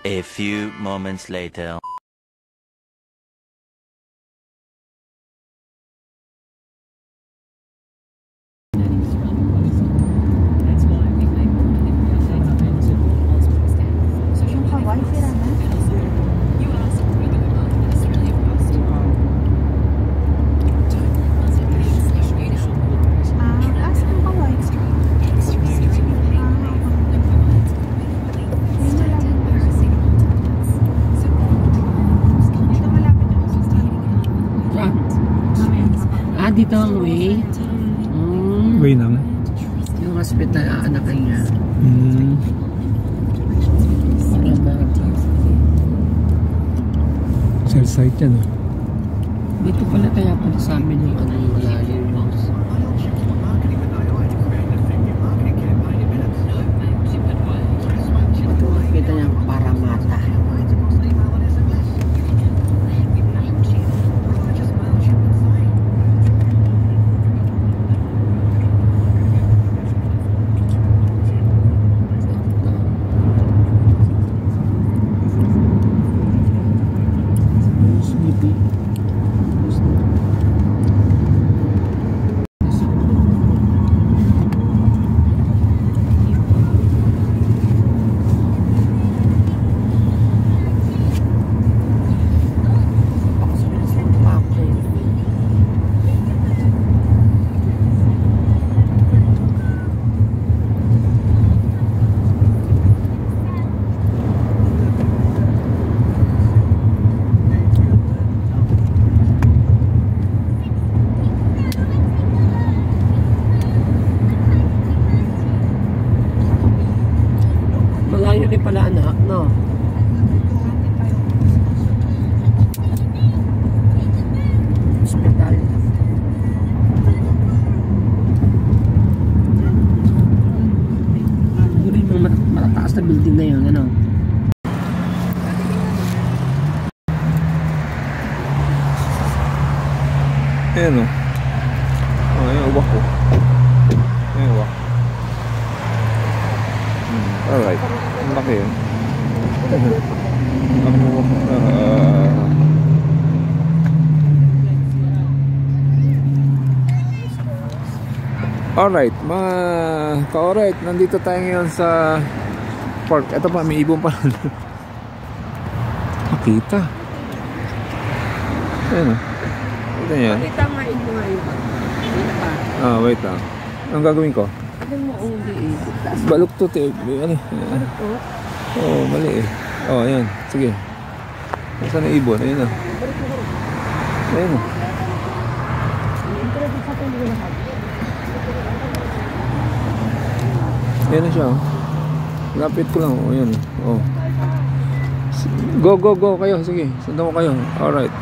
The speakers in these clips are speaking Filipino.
A few moments later. Dito ang way. Way lang. Yung hospital aanakan niya. Cell site yan. Dito pala kaya pala sa amin yung ano yung malalim. Ito makikita niya para mata. Malayo din pala anak, no? Hospital. Siguro yung matataas na building na yun, ano? Ayan o. Ayan, uwak ko. Ayan, uwak. Alright. Ang laki yun. Alright, mga ka-alright, nandito tayo ngayon sa park. Ito pa, may ibon pa. Makita. Ayan o. Ito yan. Makita nga ito nga iba. Wait lang. Anong gagawin ko? Ano mo uli eh? Baluktot eh. Ano? Baluktot? Oo, mali eh. Ayan. Sige. Saan na ibon? Ayan na. Ayan na. Ayan na siya. Lapit ko lang. Ayan. Go, go, go kayo. Sige. Sundan ko kayo. Alright.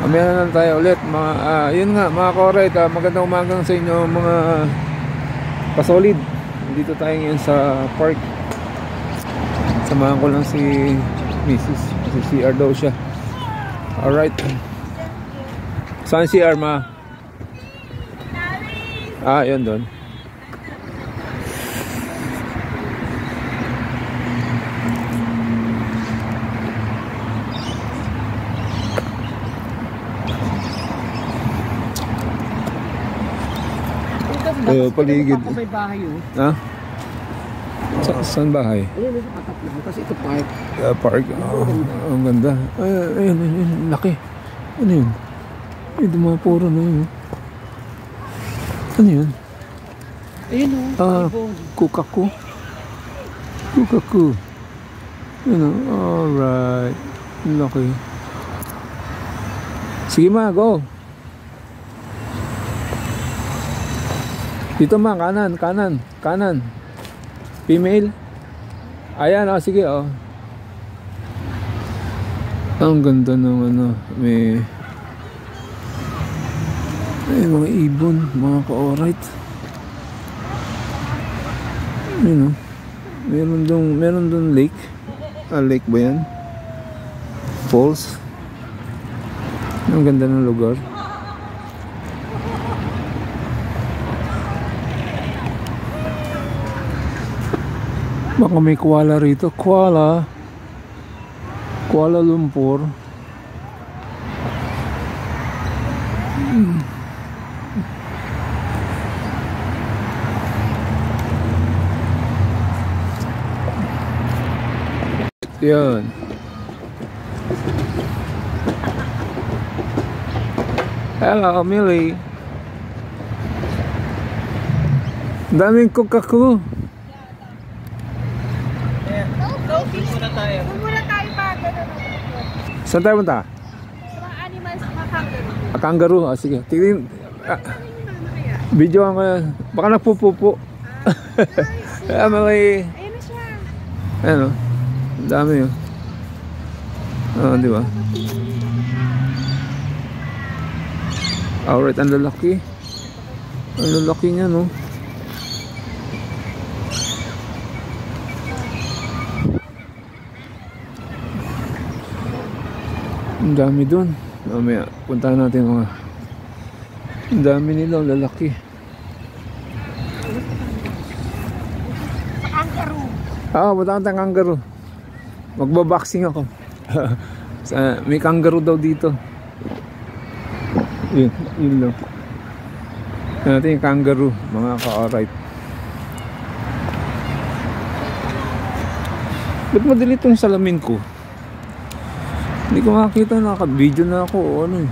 Mamaya na lang tayo ulit. Yun nga, mga ka-alright. Magandang umagang sa inyo mga pasolid. Dito tayo ngayon sa park. Samahan ko lang si Mrs. Kasi CR daw siya. Alright. Saan CR, ma? Yun doon. Paligid. May bahay yun. Ha? Saan bahay? Ayun, sa patak lang. Kasi ito park. Park. Ang ganda. Ayun, laki. Ano yun? Ay, dumapuro na yun. Ano yun? Ayun o. Kukaku. Kukaku. Ano? Alright. Laki. Sige ma, go. Dito ma, kanan, kanan, kanan. Female. Ayan, sige, Ang ganda ng ano, may mga ibon, mga ka-alright. Yun, meron dong lake. Lake ba yan? Falls. Ang ganda ng lugar. Baka may koala rito. Koala. Kuala Lumpur. Yan. Hello, Millie. Daming kukaku. Muna tayo pa. Saan tayo punta? Sa mga animals, mga kangaroo. Kangaroo. Ah, sige. Tingin. Video ko yan. Baka nagpupupo. Emily. Ayun na siya. Ayan o. Ang dami yun. Ah, di ba? Alright, ang lalaki. Ang lalaki niya, no? Ang dami dun. Mamaya, puntahan natin mga... Ang dami nila, ang lalaki. Kangaroo. Punta ka ng kangaroo. Magbaboxing ako. May kangaroo daw dito. Yun lang. Natin yung kangaroo, mga ka-alright. Ba't madali itong salamin ko? Hindi ko makakita, naka-video na ako o ano eh.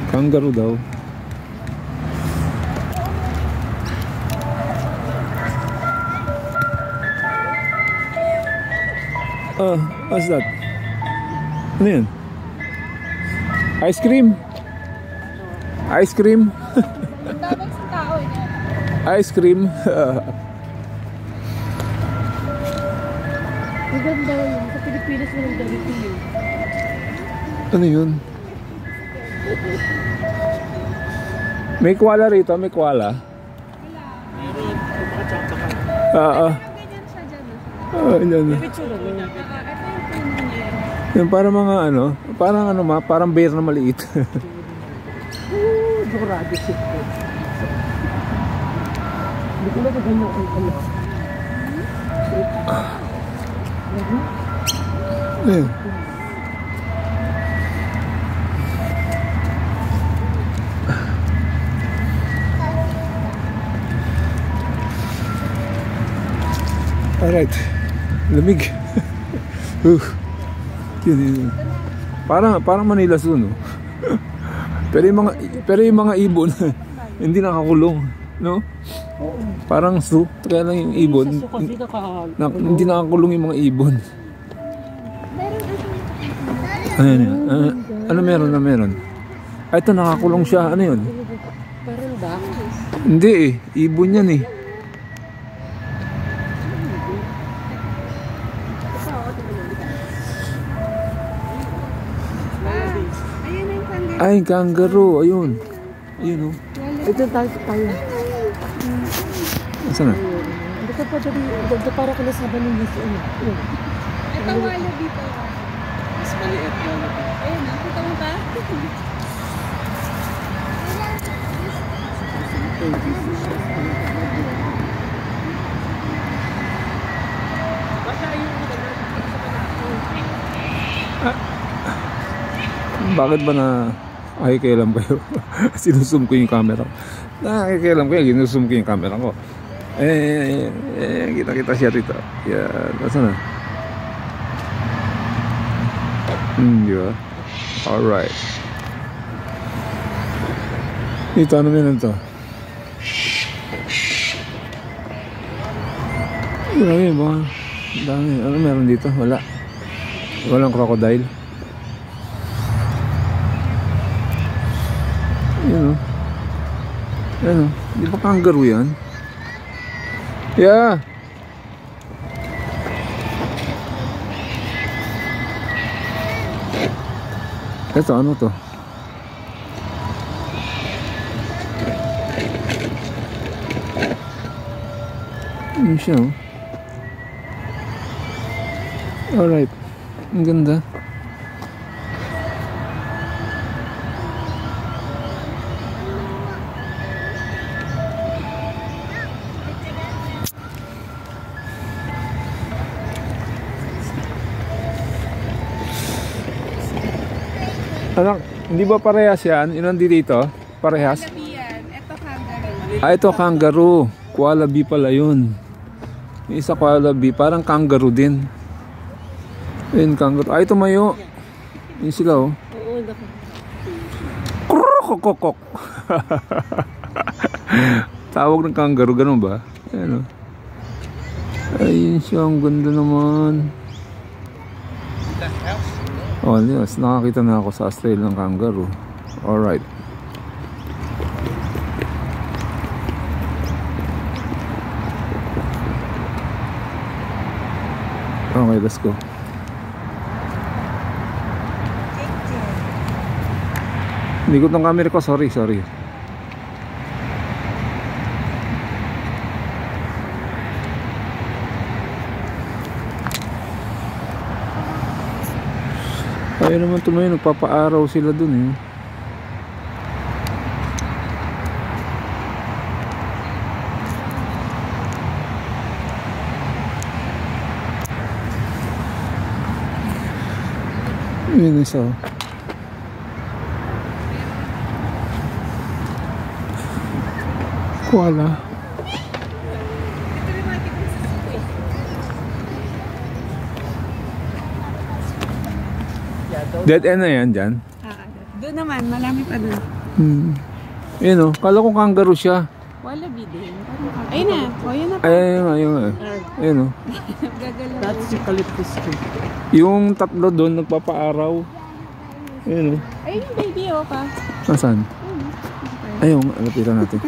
Kangaroo daw. What's that? Ano yan? Ice cream? Ice cream? Tawag sa tao niya. Ice cream? Maganda yun. Sa Pilipinas mo lang ganito yun. Ano yun? May koala rito? May koala? Ganyan siya dyan. Yan. Ito yung puno niya. Yan para mga ano, parang bear na maliit. Sigurado siya. Hindi ko na ganyan ang ano. Ayan. Alright. Lamig. Yun. Parang Manila Zoo, no? pero yung mga ibon hindi nakakulong, no? Parang zoo, kaya lang yung ibon hindi nakakulong yung mga ibon. Ayan yun. Ano meron? Ay, ito nakakulong siya. Ano yun? Parang duck. Hindi eh, ibon yan eh. Ay, kangaroo. Ayun. Ayun, oh. Ito tayo. Nasaan na? Ito pa dito para ko na sa balinis. Ito wallaby po. Mas maliit na. Ayun, nakita mo ba? Bakit ba na nakikialam kayo? Sinusum ko yung camera. Nakikialam kayo, ginusum ko yung camera ko. Kita siya rito. Yan, nasa na? Di ba? Alright. Ito, ano meron ito? Dami ba? Dami. Ano meron dito? Wala. Walang crocodile. Yan o. Yan o. Di ba kangaroo yan? Yeah. Ito, ano to? Ano siya o? Alright. Ang ganda. Anak, hindi ba parehas yan? Yun nandito dito? Parehas? Wallaby yan. Ito kangaroo. Ah, ito kangaroo. Wallaby pala yun. Yung isa wallaby, parang kangaroo din. Ayun, kangaroo. Ah, ito mayo. Yun sila oh. Oo, naku. Krokokokok. Tawag ng kangaroo, ganun ba? Ayun oh. Ayun siya, ang ganda naman. Oh, yes, nakakita na ako sa Australian kangaroo. Alright. Okay, let's go. Likod ng camera ko, sorry. Ayun naman tumayo, nagpapaaraw sila dun eh. Yun isa. Koala. Dead end na yan dyan? Doon naman, malami pa doon. Yun o, kala ko kangaroo siya. Wallaby din. Ayun na. O, yun na pa. Ayun o. Gagalaw. That's eucalyptus tree. Yung tatlo doon nagpapaaraw. Ayun o. Ayun yung baby, o pa. Nasaan? Ayun, alapitan natin.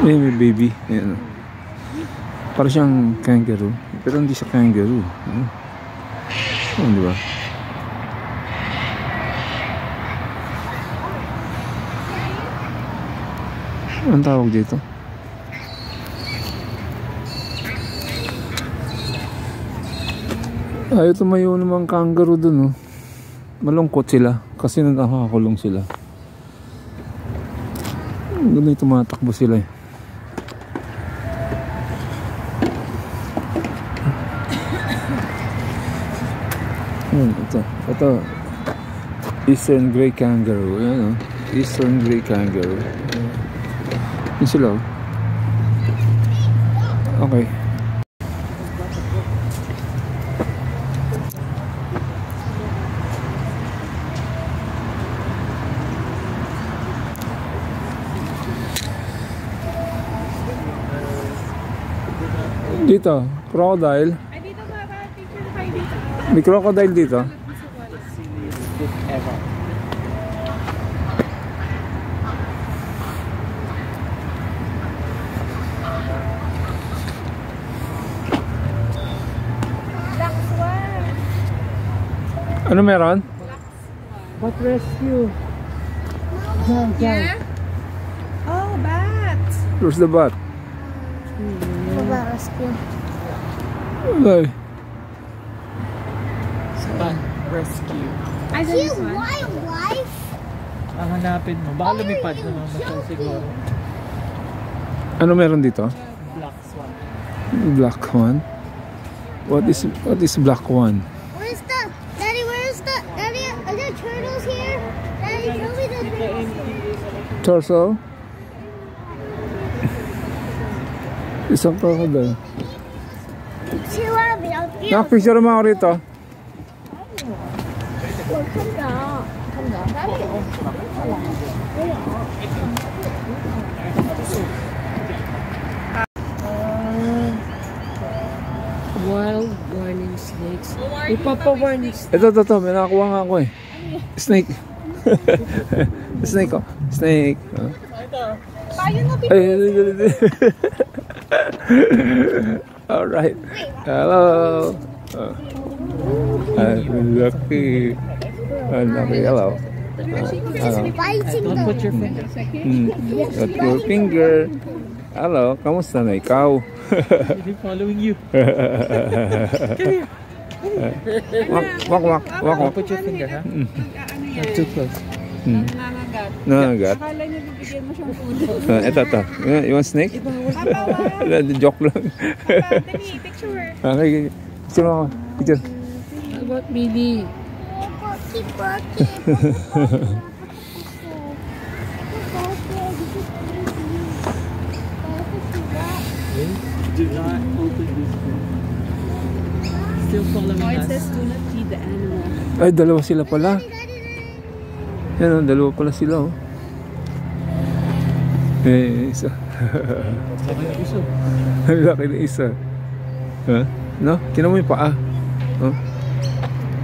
Ayun, may baby. Ayun o. Para siyang kangaroo. Pero hindi siya kangaroo. Ayun, di ba? Anong tawag dito? Ayaw tumayo naman kangaroo dun oh. Malungkot sila kasi nakakulong sila. Ganun tumatakbo sila eh. Ito Eastern Grey Kangaroo. Ayan oh. Eastern Grey Kangaroo. Yun sila oh. Okay. Dito, crocodile. Ay, dito ba? Picture na kayo dito. May crocodile dito. Ano meron? What rescue? Yeah? Oh, bats. Where's the bat? Ay. Span rescue. Ay, this one. Wildlife? Ang hanapin mo. Baka lumipad na mamatay siguro. Ano meron dito? Black swan. Black one. What is black one? Where's the Daddy? Where's the Daddy? Are there turtles here? Daddy, show me the turtles. Torso? Isang crocodile. She love me. I'll feel. Nakapicture mo ako rito. Come down. Come down. Daddy. Wild warning snakes. Ipapa-warning snakes. Ito. May nakakuha nga ako eh. Snake. Snake oh. Snake. Oh. Payo na Ay, alright. Hello. Lucky. Hello. Biting Don't the. put your finger. Got your finger. Hello. Kamusta na ikaw? He's following you. Wak. Don't put your finger, ha? Not too close. nangagat. Nangagat. Akala niya bibigyan mo siyang ulo. Ito. You want snake? Joke lang. Dali, picture. Okay. Picture mo ako. Picture. How about Billy? keep barking. Do not open this door. Still following Oh, it us. says do not feed the animal. Ay, dalawa sila pala. Yan o, dalawa pala sila oh. Isa. Ang laki na isa. Ha? No? Tinan mo yung paa. Oh.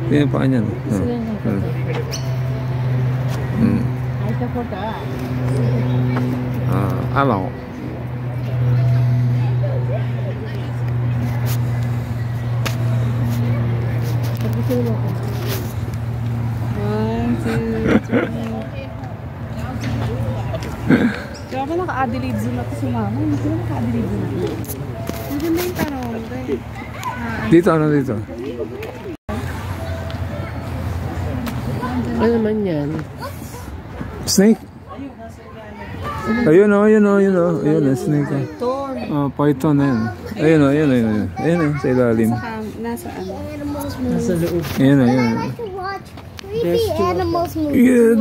Tinan yung paa niyan. Oh. I forgot. Amaw. One, two, three. Kaya ako naka-Adelaide Zoo na ito si mama. Hindi ko naka-Adelaide Zoo na ito. Maganda yung tanong. Dito, ano dito? Ano naman yan? Snake? Ayun o, ayun o, ayun o. Ayun o, snake o. Thorn. Oh, python na yan. Ayun o, ayun o, ayun o. Ayun o, sa ilalim. Nasa ano? Nasa loob. Ayun o, ayun I o. like to watch creepy animals move. Yeah,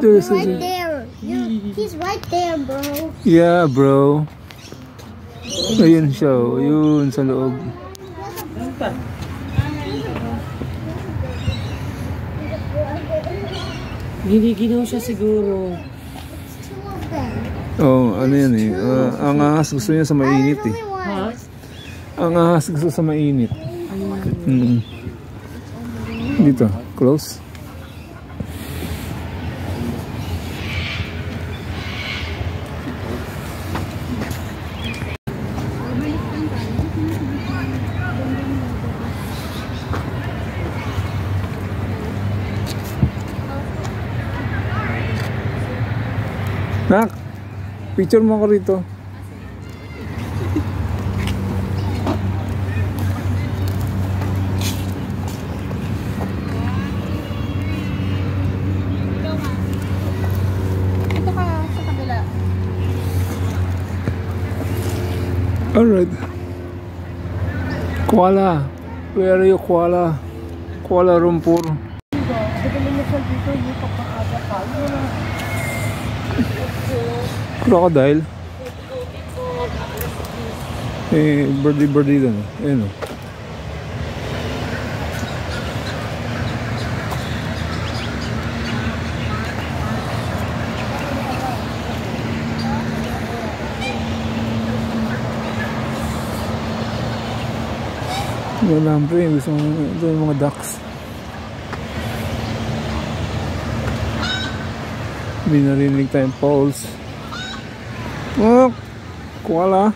there's Right there. He's right there, bro. Yeah, bro. Ayun siya, oh. Ayun sa loob. Giniginaw siya siguro. Two of them. Oh, ano yan eh. Ang ahas gusto niya sa mainit eh. Only one. Ha? Ang ahas gusto sa mainit. Dito, close. Nak, picture mo ako rito. Ito ka sa kabila. Alright. Kuala. Where are you, Kuala? Kuala Lumpur. Crocodile. Birdie dun. Ayun o. Wala pre, gusto mo ito yung mga ducks. May narinig tayong pulse. Oh, Kuala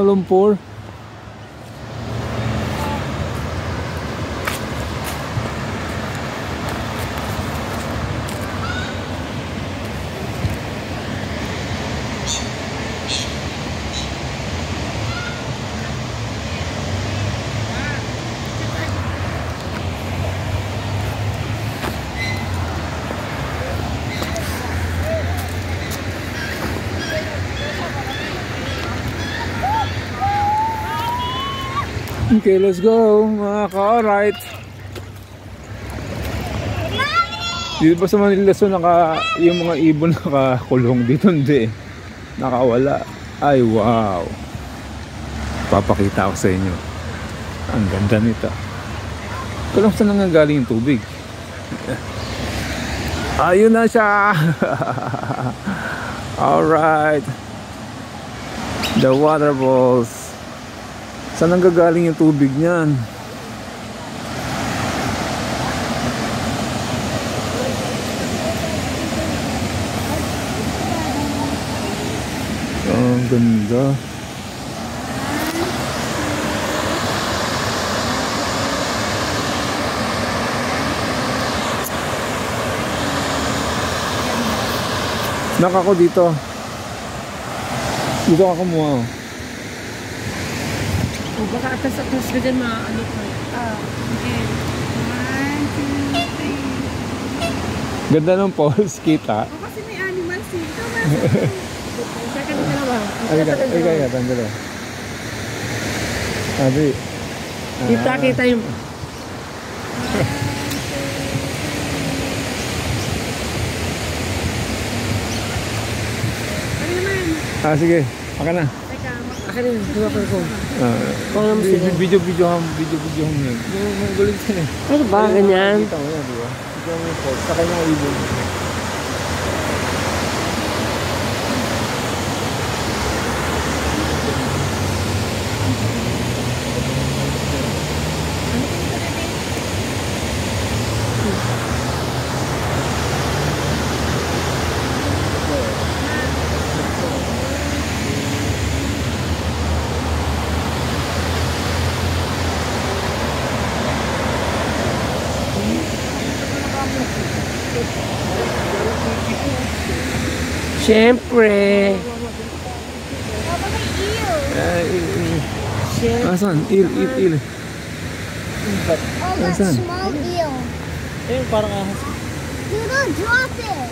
Lumpur. Okay, let's go mga ka-alright. Dito ba sa Manila so yung mga ibon nakakulong dito? Hindi, nakawala. Ay wow, papakita ko sa inyo. Ang ganda nito. Kung saan nanggagaling yung tubig. Ayun na siya. Alright, the waterfalls. Saan nanggagaling yung tubig niyan? Ang ganda. Snack ako dito. Dito ako kumuha. O baka atas-atas ka dyan ano ka. Okay. One, two, three. Ganda ng pulse, kita. Oh, kasi may animals dito. Second ka naman. Ay kaya, tanggal. Abi. Kita yung... Sige. Aka na. Teka, Akin yun, hinapan ko. Baka naman sila. Video mo yun. Yung galing sila. Ano ba, ganyan? Kita mo yan, di ba? Kita mo yung post. Sa kanyang ibon. Siyempre. Papa, my eel. Asan? Il. Oh, that Asan? small eel. Ayun, parang ahas. Do not drop it.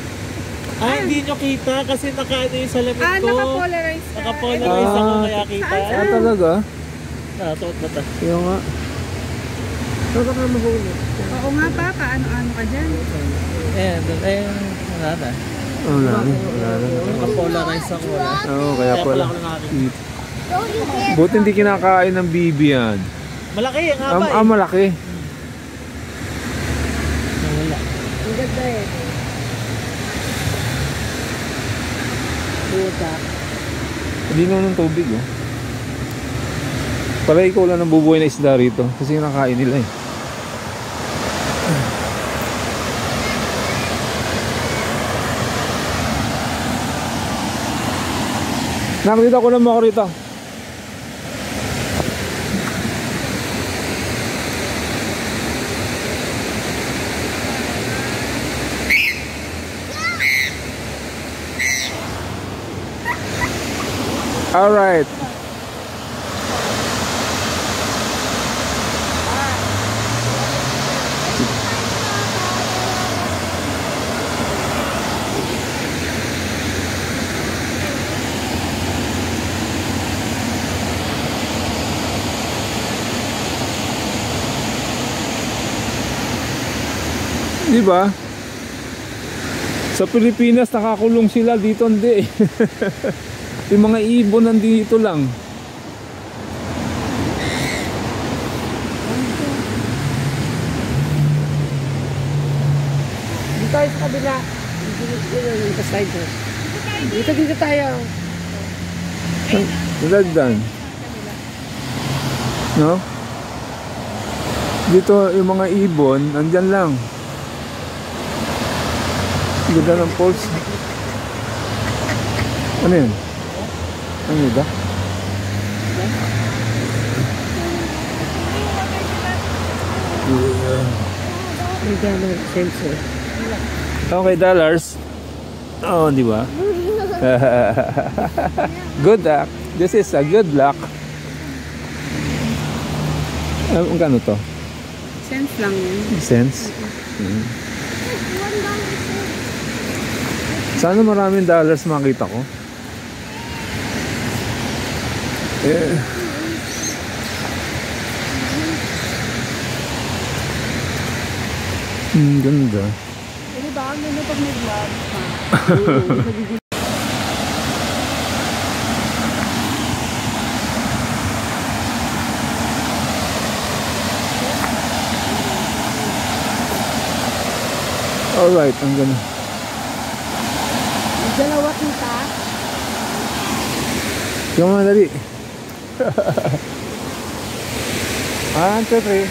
Hindi nyo kita kasi naka-ano yung salamin ko. naka-polarize ka. Naka-polarize ako kaya kita. Talaga? Nakatuot ba ta? Yung nga. Baka mahulog. Oo nga pa, paano-ano ka dyan? Ayan, doon. Ayan, wala na. Wala na. Naka-polarize ako. Wala. Oo, kaya pala. ako nakakita. Don't you dare. Buti hindi kinakain ng bibi yan. Malaki ang haba Malaki. Wala. Ang ganda eh. Buta. Hindi naman ng tubig, oh. Para ikaw lang ang bubuhay na isda rito. Kasi kinakain nila, eh. Nakita ko naman ako rito. All right. Di ba? Sa Pilipinas nakakulong sila, dito hindi. Yung mga ibon nandito lang. Dito tayo sa kabila. Dito sa side. Dito tayo. Nadagdan. No? Dito yung mga ibon, nandyan lang. Ganda ng pulse. Ano yun? Ano yun ba? May gano'n sensor. Okay, dollars. Oh, di ba? Good luck. This is a good luck. Ang kano to? Sense lang yun. Cents? Sana maraming dollars makita ko. Eh. Ganda. Di ba? Ang ganda pag may gloves pa. Alright, ang ganda. Dalawa kita. Yung mga dali. 1, 2, 3.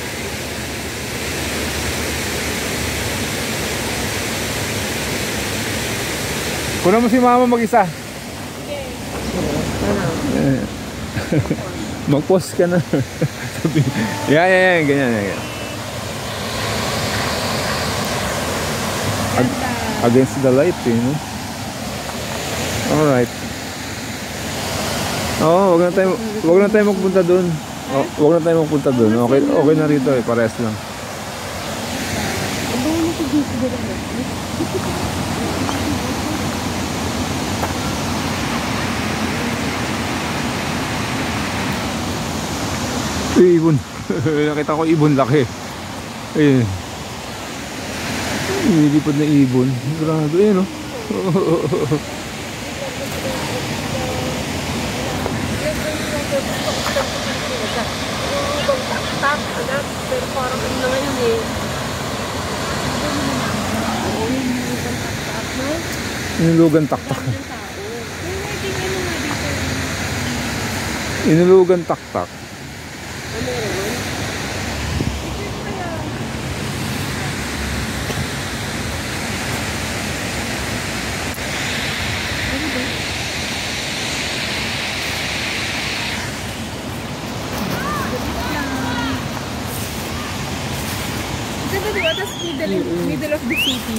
Kuna mo si mama mag-isa. Mag-post ka na. Yan, ganyan. Against the light, no? Alright. Oo, wag na tayo magpunta doon. Wag na tayo magpunta doon. Okay na rito, parehas lang. Ibon. Nakita ko ibon laki. Ayun. Nilipad na ibon. Grabe, no? Inulugan taktak. Yung tao. May waiting ano nga dito. Inulugan taktak. Diba diba? Tapos middle of the city.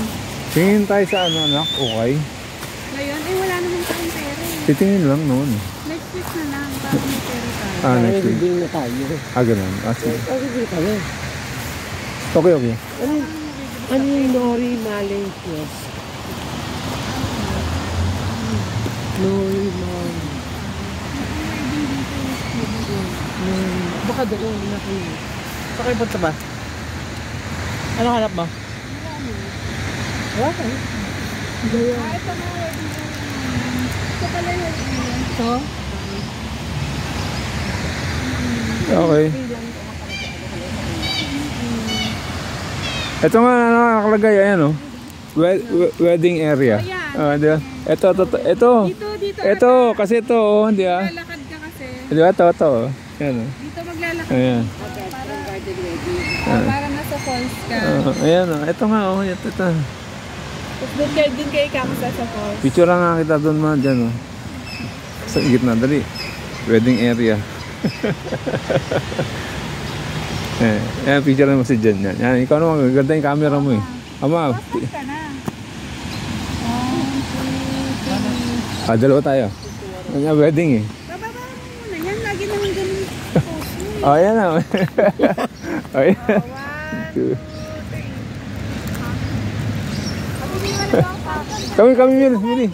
Tingin tayo sa ano anak, okay? Ngayon, wala naman tayong pera eh. Titingin lang noon. Next week na lang, para may pera tayo. Ah, next week. Hindi na tayo. Ganun. Sige. Hindi tayo. Okay, okay. Ano yung Nori Malay Yes. Nori Malay. Baka doon na kayo. Saan kayo punta ba? Ano hanap mo? Wala kayo. Ito na wedding. Ito pala yung Ito? Okay. Ito nga nakalagay, ayan o. Wedding area. Di ba? Ito. Ito, kasi ito, oh, di ba? Lalakad ka kasi. Di ba? Ito. Ayan o. Dito maglalakad Ayan. para nasa falls ka. Ayan o. Ito nga, oh. Ito. Tapos doon kayo kakasa sa falls. Picture lang nga kita doon mga dyan o. Sa gitna, dali. Wedding area. Ayan, picture lang mo si Jen yan. Yan, ikaw naman, ganda yung camera mo eh. Ama, Falls ka na. 1, 2, 3. dalawa tayo. Yan, wedding eh. Bababa mo muna yan. Lagi naman ganun yung post mo. Oh, yan na. Oh, yan. 1, 2, 3. Kami, Mili.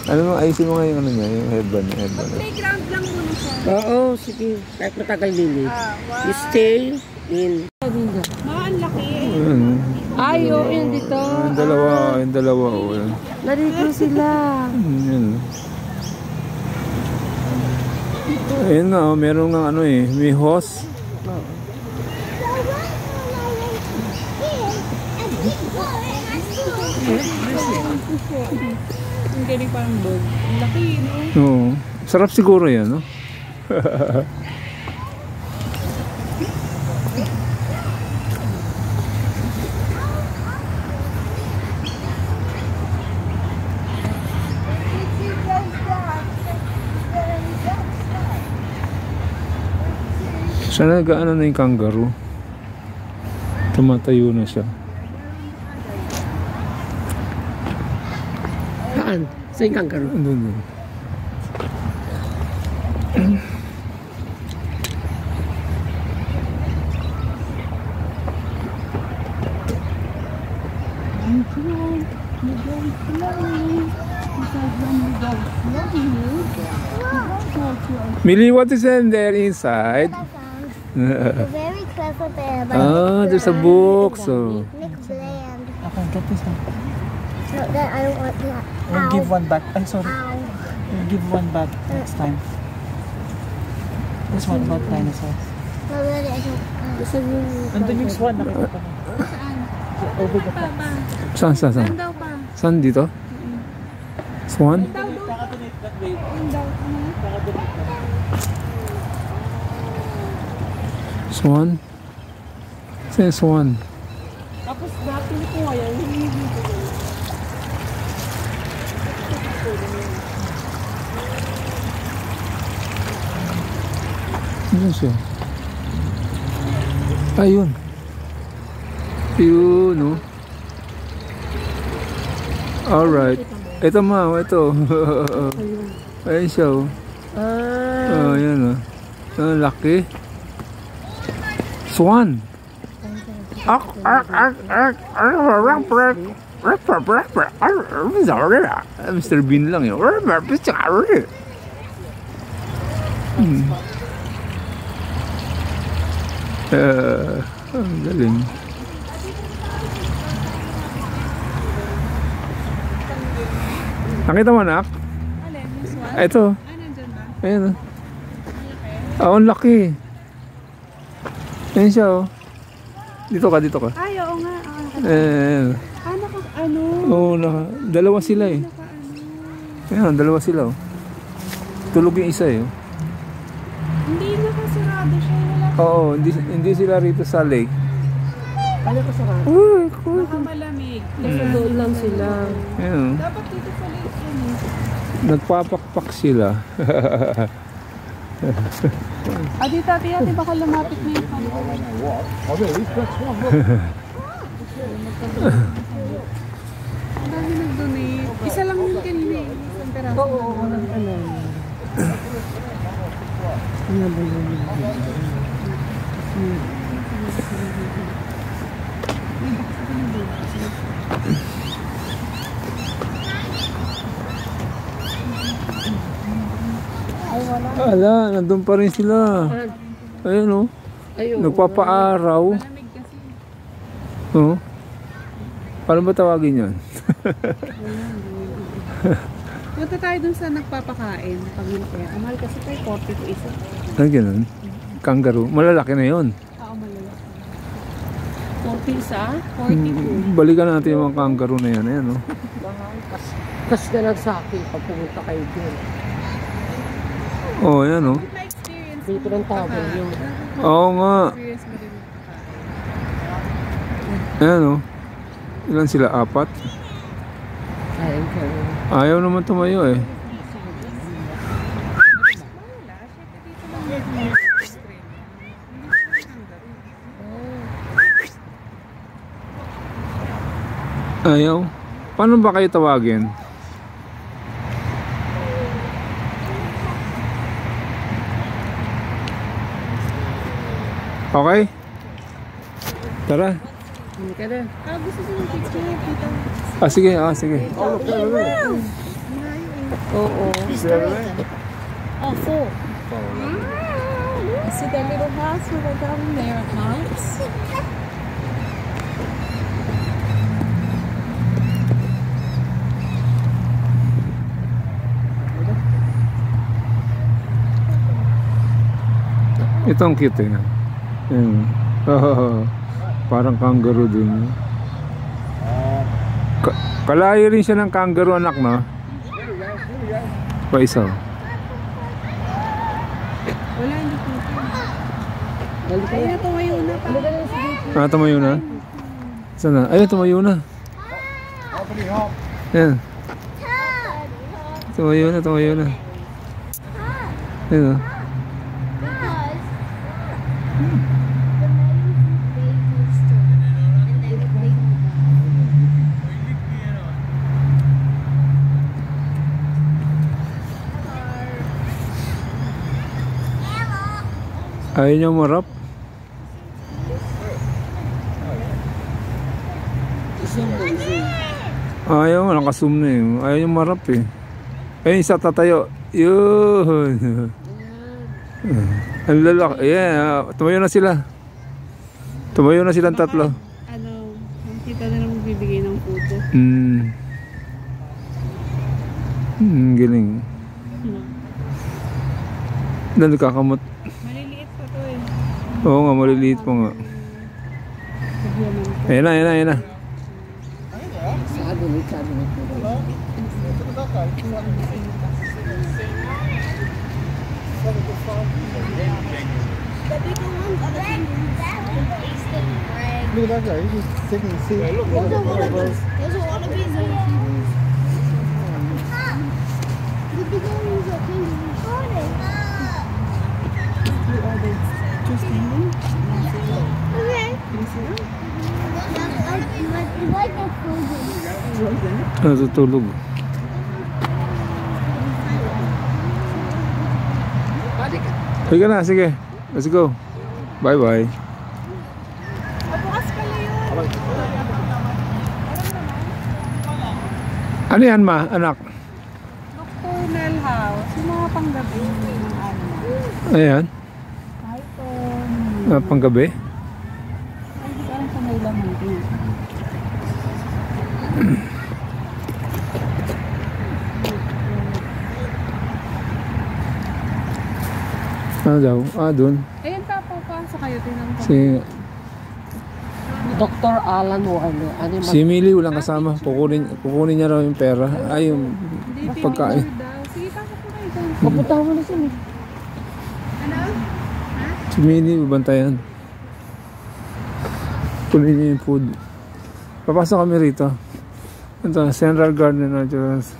Ano mo, ayusin mo nga yung ano niya, yung headband. Playground lang muna siya. Oo, sige. Kahit matagal Lily. You stay in. Mga ang laki. Ay, oo, yun dito. Yung dalawa, oh. Yan. Narito sila. Yan. Ayun na, oh, meron nga ano eh, may hose. Ang galing parang dog. Ang laki, no? Oo. Sarap siguro yan, no? Sana gaano na yung kangaroo. Tumatayo na siya. Saan? Saan kang karoon? Doon. Millie, what is in there inside? Very clever bear. There's a book. So Nick Bland. Okay, get this one. No, that I don't want that. We'll give one back. I'm sorry. Ow. We'll give one back next time. This one about dinosaurs. No, really, I don't. Andun yung swan. Nakita ko. Over the top. saan? Saan daw pa? Saan dito? Swan? Nakatunate that way. Saan daw? Swan? Saan yung swan? Tapos dati ko yan. Hindi dito. Ano siya? Ayun. Yun, no? Alright. Ito ma, ito. Ayun siya, oh. Ayan, oh. Ang laki. Swan. Mr. Bean lang yun. Ang galing. Nakita mo, anak? Alin? Yung swan? Ito. Nandyan ba? Ayan, oh. Ang laki. Ayan siya, oh. Dito ka. Ay, oo nga. Ayan. ano. Oo, dalawa sila eh. Ayan, dalawa sila oh. Tulog yung isa eh. Oh. Hindi nakasarado siya. Wala. Oo, hindi sila rito sa lake. Ano ko sarap? Uy, cool. Baka malamig. Kasi doon lang sila. Ayan, Dapat dito sa lake yun eh. nagpapakpak sila. Adi tati, baka lumapit na yung pangalawa. Ang dami nag-donate. Isa lang yung kanina eh. Isang peraso. Oo, walang ano. Ano ba yun? Ala, nandun pa rin sila. Ayun oh. Ayun. Nagpapaaraw. Malamig kasi. Oh. Paano ba tawagin yan? Punta tayo dun sa nagpapakain. Pag malaki. Ang mahal kasi tayo 40 to isa. Ay, ganun. Kangaroo. Malalaki na yun. Oo, malalaki. 40 isa? 42. Balikan natin yung mga kangaroo na yan. Ayan oh. Kasi ka nagsaki pag pumunta kayo dun. Oh, ayan oh. Ma-experience Dito ng tawag yun. Oo nga. Experience mo din. Ayan oh. Ilan sila? 4? Ayun ka. Ayaw naman tumayo eh. Ayaw? Paano ba kayo tawagin? Okay? Tara. Hindi ka na. Gusto ko ng picture dito. Sige. Sige. Oo. Oh, 4. See that little house with a down there at night? Ito ang cute eh. Ayan. Parang kangaroo din. Kalayo rin siya ng kangaroo anak na. Pa isa. Wala, hindi ko. Ayun na, tumayo na pa. Tumayo na? Saan na? Ayun, tumayo na. Ayan. Tumayo na. Ayan o. Ayaw niya marap. Ayaw, nakasum na eh. Ayaw niya marap eh. Ayun, isa tatayo. Yun. Ang lalaki. Yeah, tumayo na sila. Tumayo na silang tatlo. Ano, kita na lang magbibigay ng food. Galing. Nagkakamot. Maliliit pa to eh. Oo nga, maliliit pa nga. Ayan na. Sabi ni. The bigger ones are the kangaroos. Look at that guy, he's just taking a seat. Those are wallabies. The bigger ones are kangaroos. Just standing. Okay. Like a frozen. Natutulog. Sige na, sige. Let's go. Bye-bye. Bukas pala yun. Ano yan ma, anak? Nocturnal house. Yung mga panggabi ng ano. Ayan, Python. panggabi. Ay, hindi ko alam kung may laman din. Ano daw? Dun. Ayun, papapasa kayo. Tinang Si... Dr. Alan Warner. Ano yung Si Emily walang kasama. Kukunin niya raw yung pera. Ay, yung pagkain. Sige, pasok po kayo. Papunta mo na sila. Si Emily, babantayan. Kunin niya yung food. Papasok kami rito. Ito, Central Garden Naturals.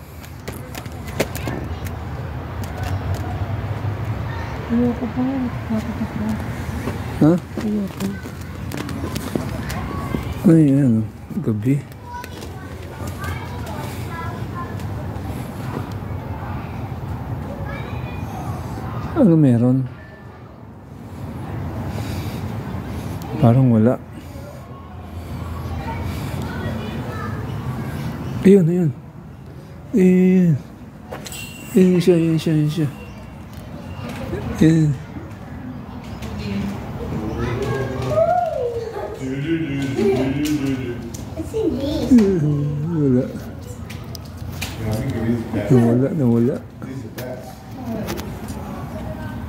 Ayoko pa yan. Nakatak na. Ha? Ayoko. Ay, yan. Gabi. Ano meron? Parang wala. Ayun, ayun. Ayun. Ayun siya, ayun siya, ayun siya. Ayun. Wala. Nawala.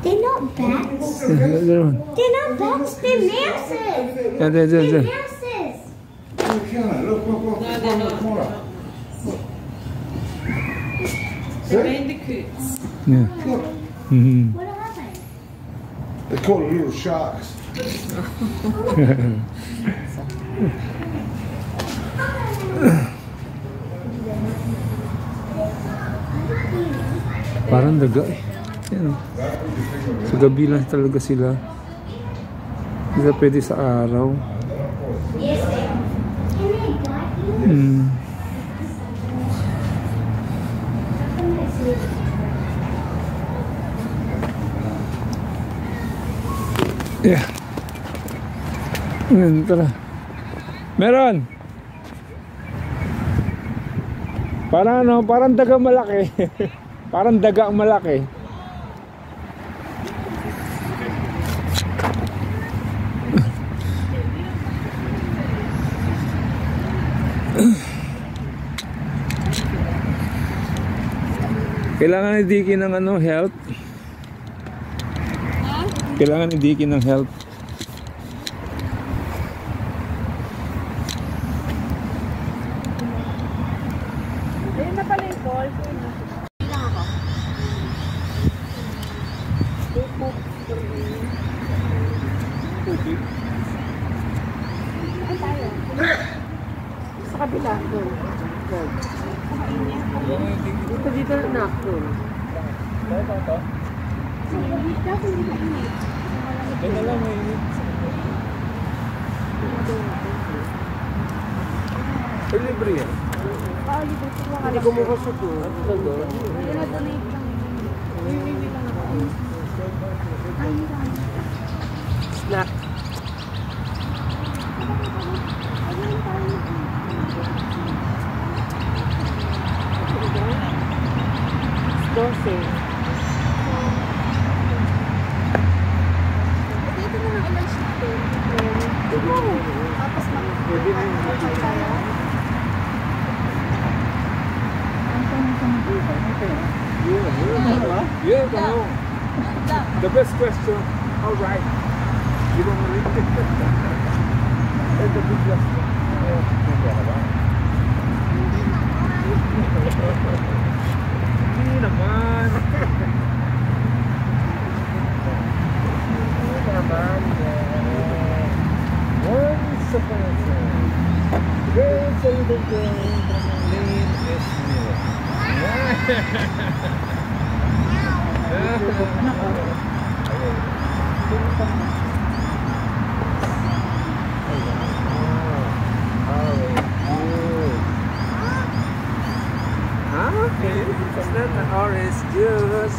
They're not bats. They're They're not bats. They're mouses. there. They're mouses. They're bandicoots. Yeah. Mhm. What are they? They're called little sharks. Parang daga eh. Yan. Sa gabi lang talaga sila. Hindi sila pwede sa araw. Hmm. Yeah. Ayan, tara. Meron! Parang ano, parang daga malaki. Parang daga malaki. Kailangan idikin ng ano, health. Kailangan idikin ng health. Ayun na pala yung call. Ay, tayo. Sa kabila. Doon. Dito na ako. Libre yan. Hindi ko makasok ko. Donate lang. Bibili lang ako. Snack. Dose. Dito na lang lunch natin. Tapos mag-lunch tayo. Yeah, no. The best question. All right. You don't read it. It's a good question. Hindi naman. Once upon a time, there's a little girl. Name is Mila. Okay, it's not an orange juice.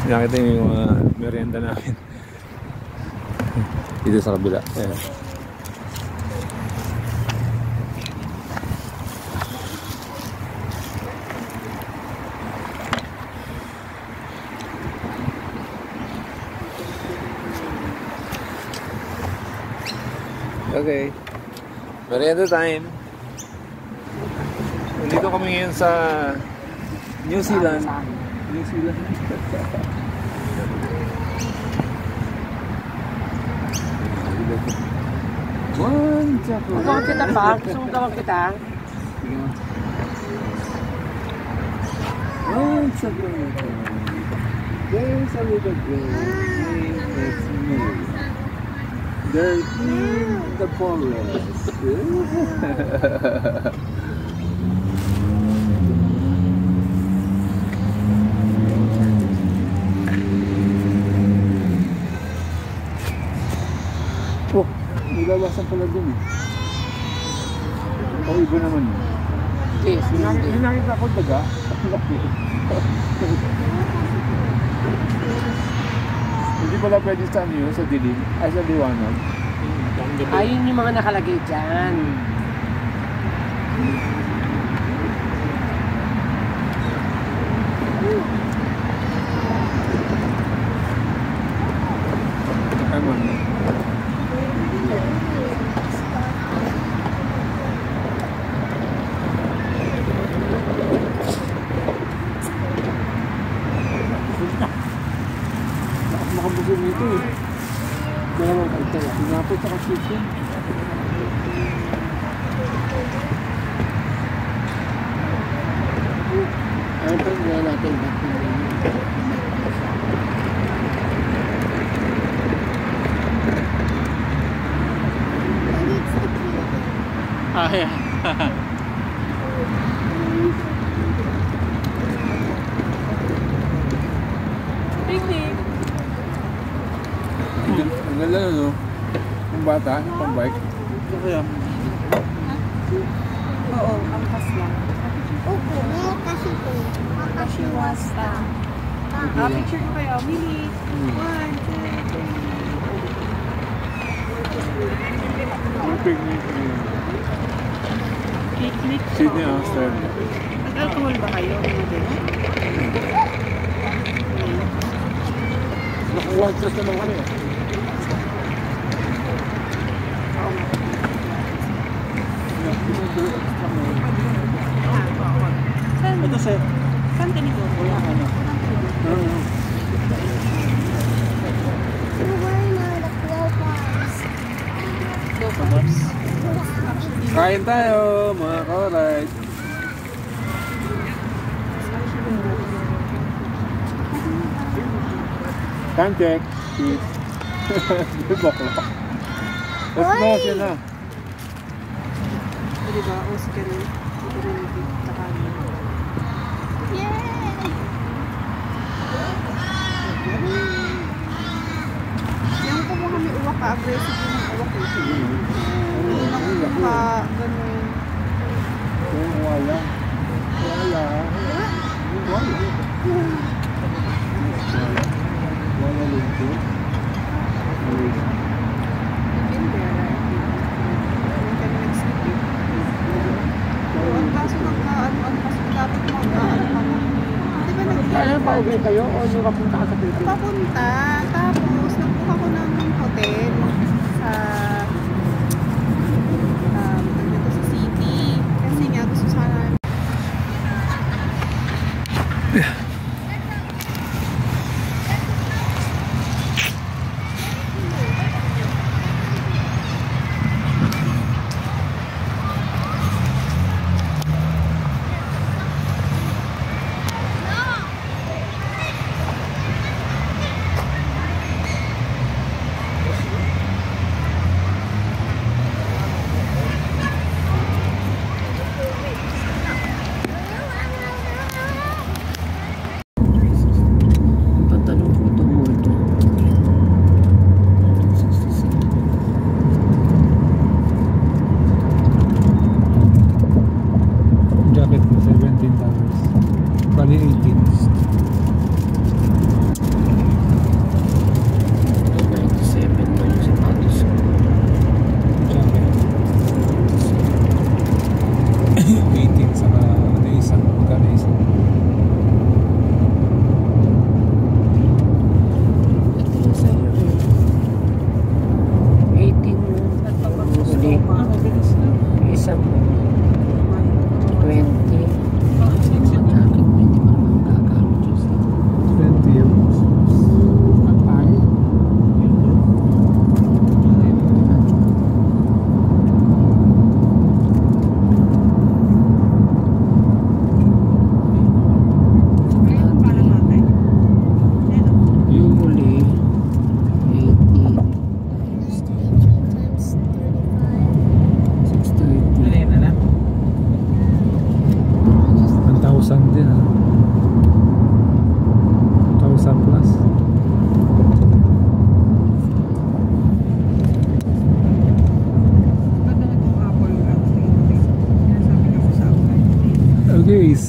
Nakita yung mga merienda namin dito sa kabila. Ayan. Okay, merienda time. Nandito kami ngayon sa New Zealand. New Zealand. chocolate. One chocolate. Gawin kita pa? Gusto mo gawin kita? One chocolate. There's a little girl named Esme. They're in the forest. Oh, nilawasan pala dun eh. O iba naman yun. Yes. Hinakita ko daga. Hindi pala pwede sa ano yun, sa dilim, ay sa liwanag. Ayun yung mga nakalagay dyan. Ay mo. Makabusog nito eh. Kaya lang ito lang. Pinapot sa chicken. Ano pa rin natin ba't Ah, yeah. Picnic. Ang ganda na no? Yung bata, pang bike. Kaya, Oo, ang kas lang. Opo, may kasi po. Kasi was picture ko kayo. Mili. 1, 2, 3. Yung picnic. Picnic. Sydney, Australia. Nag-alcohol ba kayo? Hindi. Nakuha stress na lang kami eh. Saan? ito sir. Saan ka nito? So why not the clothes? Kain tayo, mga ka-alright. Time check, please. Bakla. Let's go, siya na. Diba? O si Karel. Si Karel. Tsaka yung po kami uwak ka, aggressive yung uwak eh. Hindi na kumuha, ganun. Wala. Wala. Wala. Wala lingko. Been there. Hindi kami nag-sleep eh. Ang kaso nagka-ano-ano kasi dapat mag-ano ka na. Di ba Kaya pa uwi kayo o nung kapunta ka sa Philippines? papunta, tapos nagbuka ko ng hotel sa dito sa city. Kasi nga gusto sana Pantalong photo mo ito. Jacket mo, $17. Bali 18. 97 ba yung sapatos ko? Jacket. 18 saka ano isa. Magkano isa? Ito yung sa'yo. 18 huli. Isang 20. Jacket 20 marangga.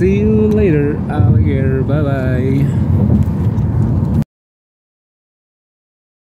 See you later, alligator. Bye bye.